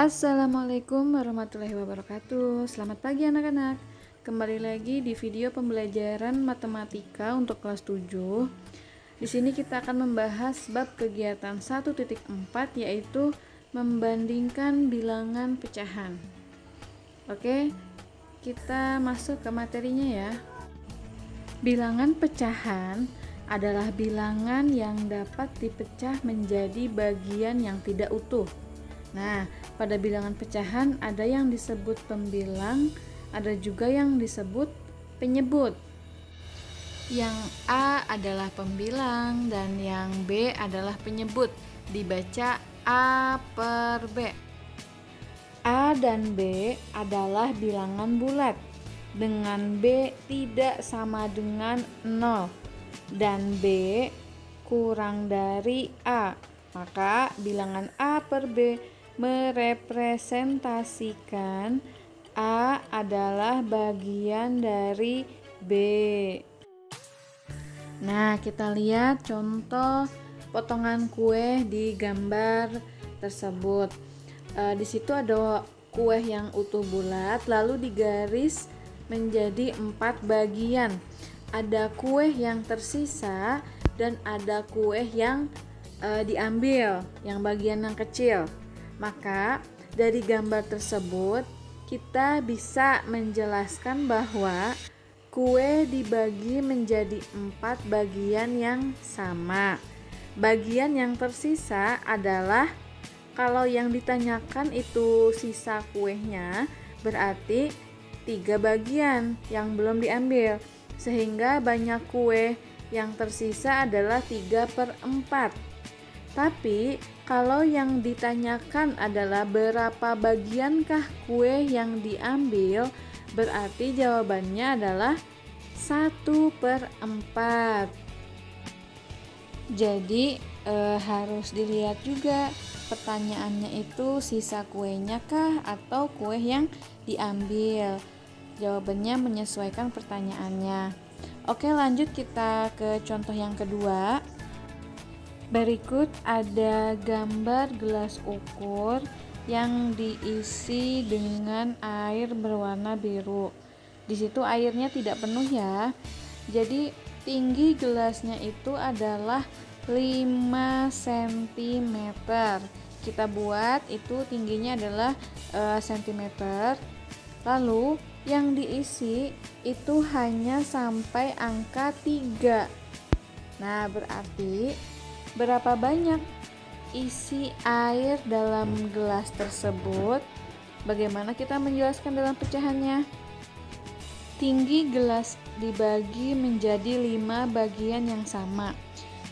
Assalamualaikum warahmatullahi wabarakatuh. Selamat pagi anak-anak. Kembali lagi di video pembelajaran matematika untuk kelas 7. Di sini kita akan membahas bab kegiatan 1.4 yaitu membandingkan bilangan pecahan. Oke, kita masuk ke materinya ya. Bilangan pecahan adalah bilangan yang dapat dipecah menjadi bagian yang tidak utuh. Nah, pada bilangan pecahan ada yang disebut pembilang, ada juga yang disebut penyebut. Yang A adalah pembilang dan yang B adalah penyebut. Dibaca A per B. A dan B adalah bilangan bulat dengan B tidak sama dengan 0 dan B kurang dari A. Maka bilangan A per B merepresentasikan A adalah bagian dari B. Nah, kita lihat contoh potongan kue di gambar tersebut. Di situ ada kue yang utuh bulat, lalu digaris menjadi 4 bagian. Ada kue yang tersisa dan ada kue yang diambil, yang bagian yang kecil. Maka dari gambar tersebut kita bisa menjelaskan bahwa kue dibagi menjadi 4 bagian yang sama. Bagian yang tersisa adalah, kalau yang ditanyakan itu sisa kuenya, berarti 3 bagian yang belum diambil, sehingga banyak kue yang tersisa adalah 3/4. Tapi kalau yang ditanyakan adalah berapa bagiankah kue yang diambil, berarti jawabannya adalah 1/4. Jadi harus dilihat juga pertanyaannya itu sisa kuenya kah atau kue yang diambil. Jawabannya menyesuaikan pertanyaannya. Oke, lanjut kita ke contoh yang kedua. Berikut ada gambar gelas ukur yang diisi dengan air berwarna biru. Di situ airnya tidak penuh ya. Jadi tinggi gelasnya itu adalah 5 cm. Kita buat itu tingginya adalah cm. Lalu yang diisi itu hanya sampai angka 3. Nah, berarti berapa banyak isi air dalam gelas tersebut? Bagaimana kita menjelaskan dalam pecahannya? Tinggi gelas dibagi menjadi 5 bagian yang sama.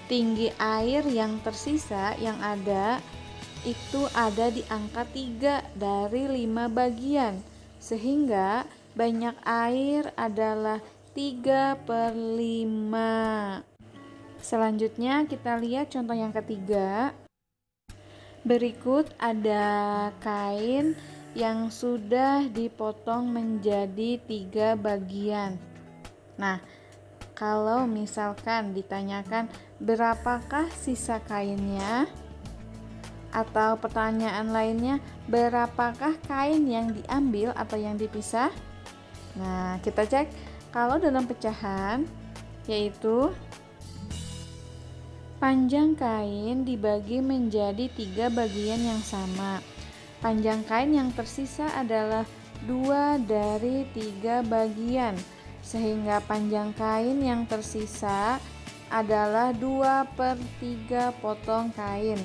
Tinggi air yang tersisa yang ada itu ada di angka 3 dari 5 bagian, sehingga banyak air adalah 3/5. Selanjutnya kita lihat contoh yang ketiga. Berikut ada kain yang sudah dipotong menjadi 3 bagian. Nah, kalau misalkan ditanyakan berapakah sisa kainnya, atau pertanyaan lainnya berapakah kain yang diambil atau yang dipisah. Nah, kita cek kalau dalam pecahan yaitu panjang kain dibagi menjadi 3 bagian yang sama. Panjang kain yang tersisa adalah 2 dari 3 bagian, sehingga panjang kain yang tersisa adalah 2/3 potong kain.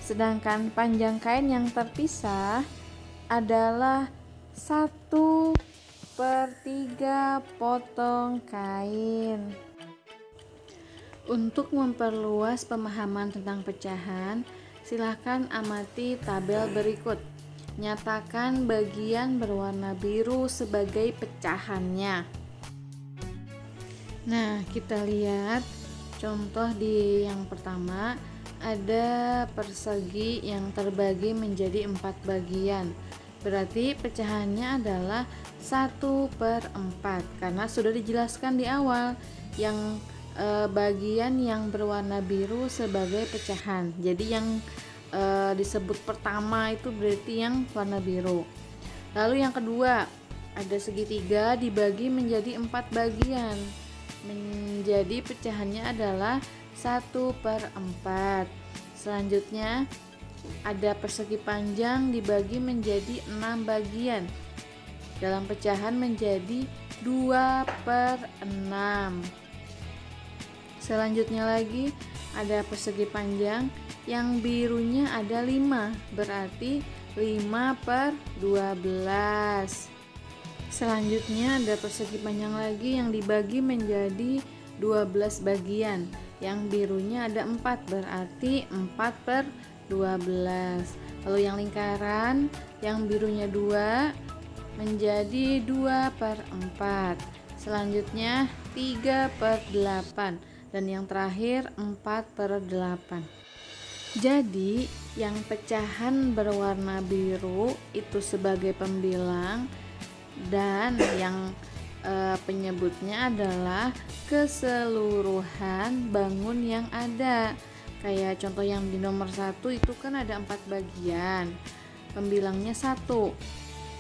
Sedangkan panjang kain yang terpisah adalah 1/3 potong kain. Untuk memperluas pemahaman tentang pecahan, silahkan amati tabel berikut. Nyatakan bagian berwarna biru sebagai pecahannya. Nah, kita lihat contoh di yang pertama. Ada persegi yang terbagi menjadi 4 bagian. Berarti pecahannya adalah 1/4, karena sudah dijelaskan di awal yang bagian yang berwarna biru sebagai pecahan. Jadi yang disebut pertama itu berarti yang warna biru. Lalu yang kedua, ada segitiga dibagi menjadi 4 bagian. Menjadi pecahannya adalah 1/4. Selanjutnya ada persegi panjang dibagi menjadi 6 bagian. Dalam pecahan menjadi 2/6. Selanjutnya lagi ada persegi panjang yang birunya ada 5, berarti 5/12. Selanjutnya ada persegi panjang lagi yang dibagi menjadi 12 bagian. Yang birunya ada 4, berarti 4/12. Lalu yang lingkaran yang birunya 2 menjadi 2/4. Selanjutnya 3/8 dan yang terakhir 4/8. Jadi yang pecahan berwarna biru itu sebagai pembilang dan yang penyebutnya adalah keseluruhan bangun yang ada. Kayak contoh yang di nomor 1 itu kan ada 4 bagian, pembilangnya 1,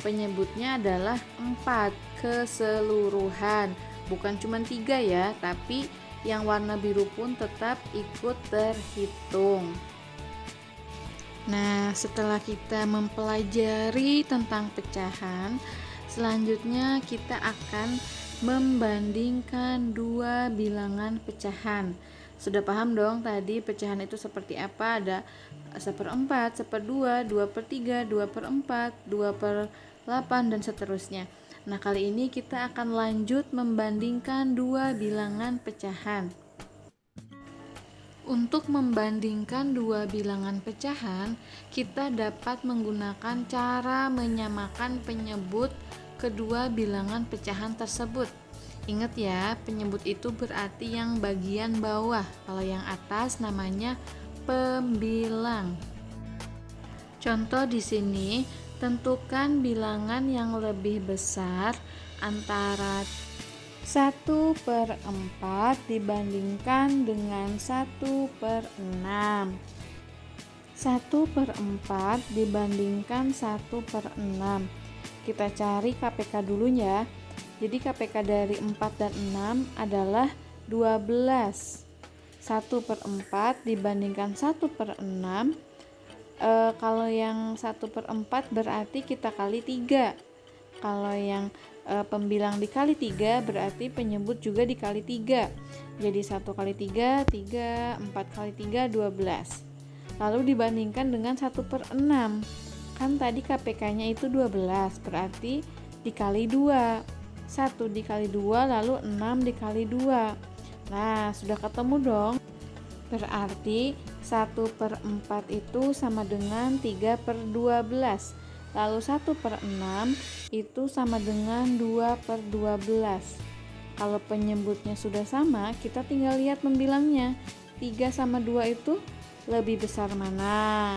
penyebutnya adalah 4, keseluruhan, bukan cuma 3 ya, tapi yang warna biru pun tetap ikut terhitung. Nah, setelah kita mempelajari tentang pecahan, selanjutnya kita akan membandingkan dua bilangan pecahan. Sudah paham dong tadi pecahan itu seperti apa? Ada 1/4, 1/2, 2/3, 2/4, 2/8 dan seterusnya. Nah, kali ini kita akan lanjut membandingkan dua bilangan pecahan. Untuk membandingkan dua bilangan pecahan, kita dapat menggunakan cara menyamakan penyebut kedua bilangan pecahan tersebut. Ingat ya, penyebut itu berarti yang bagian bawah. Kalau yang atas namanya pembilang. Contoh di sini, tentukan bilangan yang lebih besar antara 1/4 dibandingkan dengan 1/6. 1/4 dibandingkan 1/6. Kita cari KPK dulu ya. Jadi KPK dari 4 dan 6 adalah 12. 1/4 dibandingkan 1/6. Kalau yang 1/4 berarti kita kali 3. Kalau yang pembilang dikali 3 berarti penyebut juga dikali 3. Jadi 1 kali 3, 3, 4 kali 3, 12. Lalu dibandingkan dengan 1/6. Kan tadi KPK-nya itu 12, berarti dikali 2. 1 dikali 2 lalu 6 dikali 2. Nah, sudah ketemu dong. Berarti 1/4 itu sama dengan 3/12. Lalu 1/6 itu sama dengan 2/12. Kalau penyebutnya sudah sama, kita tinggal lihat pembilangnya. 3 sama 2 itu lebih besar mana?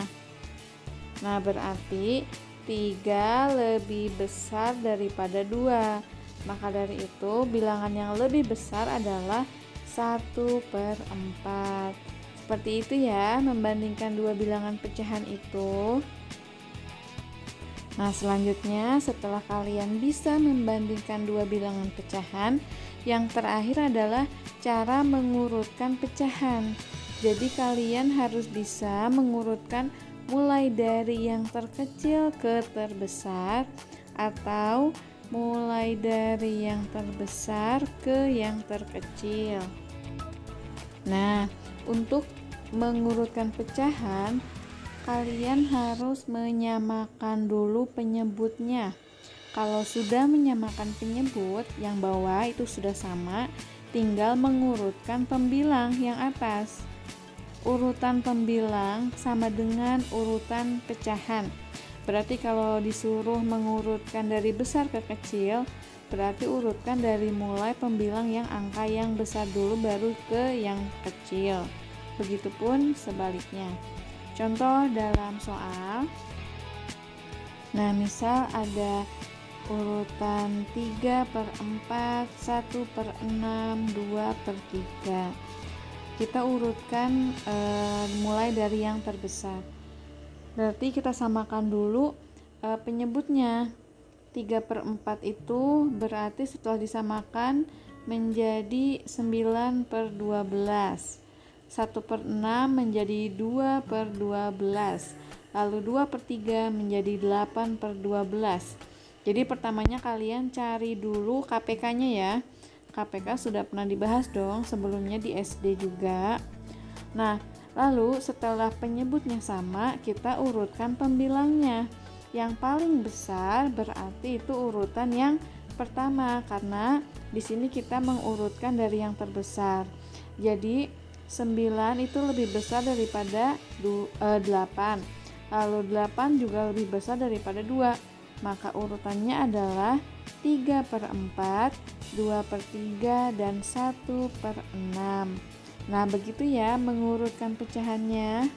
Nah, berarti 3 lebih besar daripada 2. Maka dari itu, bilangan yang lebih besar adalah 1/4. Seperti itu ya, membandingkan dua bilangan pecahan itu. Nah, selanjutnya setelah kalian bisa membandingkan dua bilangan pecahan, yang terakhir adalah cara mengurutkan pecahan. Jadi kalian harus bisa mengurutkan mulai dari yang terkecil ke terbesar atau mulai dari yang terbesar ke yang terkecil. Nah, untuk mengurutkan pecahan, kalian harus menyamakan dulu penyebutnya. Kalau sudah menyamakan penyebut, yang bawah itu sudah sama, tinggal mengurutkan pembilang yang atas. Urutan pembilang sama dengan urutan pecahan. Berarti kalau disuruh mengurutkan dari besar ke kecil, berarti urutkan dari mulai pembilang yang angka yang besar dulu baru ke yang kecil. Begitupun sebaliknya. Contoh dalam soal. Nah, misal ada urutan 3/4, 1/6, 2/3. Kita urutkan mulai dari yang terbesar. Berarti kita samakan dulu penyebutnya. 3/4 itu berarti setelah disamakan menjadi 9/12. 1/6 menjadi 2/12. Lalu 2/3 menjadi 8/12. Jadi pertamanya kalian cari dulu KPK-nya ya. KPK sudah pernah dibahas dong sebelumnya di SD juga. Nah, lalu setelah penyebutnya sama, kita urutkan pembilangnya. Yang paling besar berarti itu urutan yang pertama, karena di sini kita mengurutkan dari yang terbesar. Jadi 9 itu lebih besar daripada 8. Lalu 8 juga lebih besar daripada 2. Maka urutannya adalah 3/4, 2/3, dan 1/6. Nah, begitu ya mengurutkan pecahannya.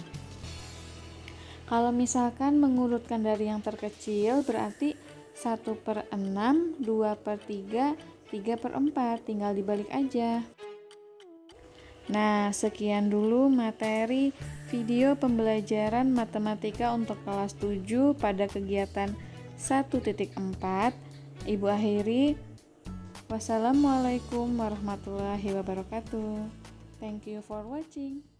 Kalau misalkan mengurutkan dari yang terkecil berarti 1/6, 2/3, 3/4, tinggal dibalik aja. Nah, sekian dulu materi video pembelajaran matematika untuk kelas 7 pada kegiatan 1.4. Ibu akhiri, wassalamualaikum warahmatullahi wabarakatuh. Thank you for watching.